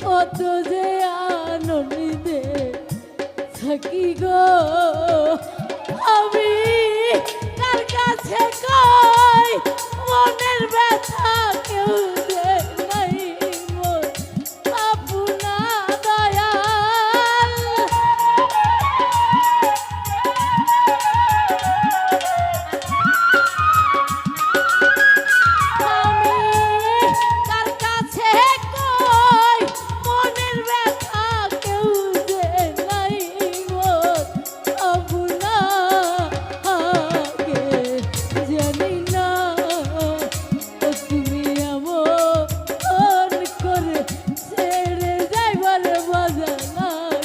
কত যে আনন্দে থাকি গো আমি কার কাছে কই মনের ব্যথা কেউ